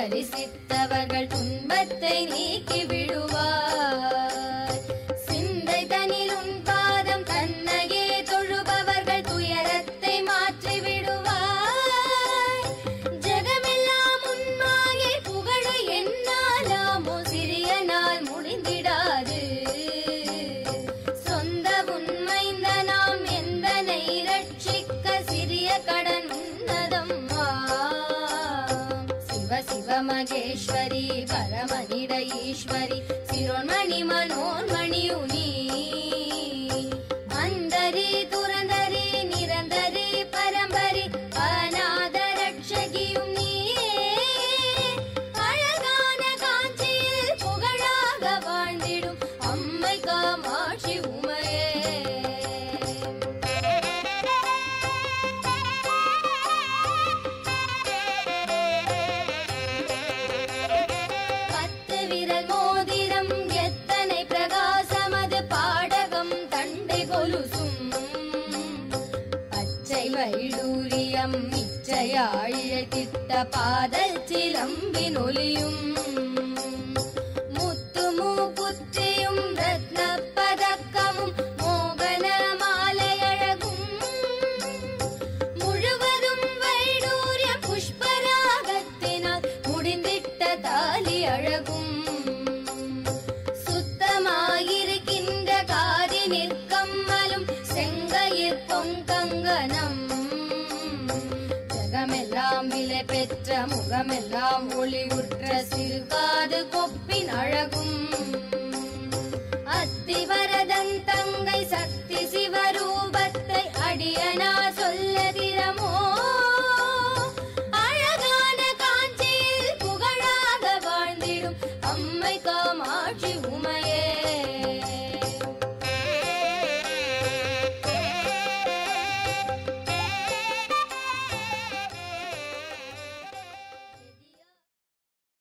தரிசித்தவர்கள் துன்பத்தை நீக்கி விடுவார். சிந்தை தனில் உன் பாதம் தன்னையே தொழுபவர்கள் துயரத்தை மாற்றி விடுவார். ஜெகமெல்லாம் உன்மாயை புகழ என்னாலாமோ சிறிய நாள் முடிந்திடாது. சொந்த உண்மைந்த நாம் எந்தனை ரட்சிக்க சிறிய கடன் உன்னதம்மா. சிவ சிவ மகேஸ்வரி பரமனிட ஈஸ்வரி சிரோன்மணி மனோன்மணியுனி அந்தரி துரந்தரி நிரந்தரி பரம்பரி அநாத ரட்சகியும் நீயே. அழகான காஞ்சியில் புகழாக வாழ்ந்திடும் அம்மை காமாட்சி உமையே. பத்து விரல் மோதிரம் எத்தனை பிரகாசமது பாடகம் தண்டை கொலுசும் பச்சை வைடூரியம் இச்சையாழித்திட்ட பாதல் சிலம்பின் ஒலியும் முத்து மூக்குத்தியும் ரத்ன பதக்கமும் மோகன மாலை அழகும் முழுவதும் வைடூரிய புஷ்பராகத்தினால் முடிந்திட்ட தாலி அழகும் சுத்தமாயிருக்கின்ற காதி நிற்கம்மலும் செங்கையிற் பொங்கங்கனம் ஜகமெல்லாம் விலை பெற்ற முகமெல்லாம் ஒளி உற்ற சிறுகாது கொப்பின் அழகும்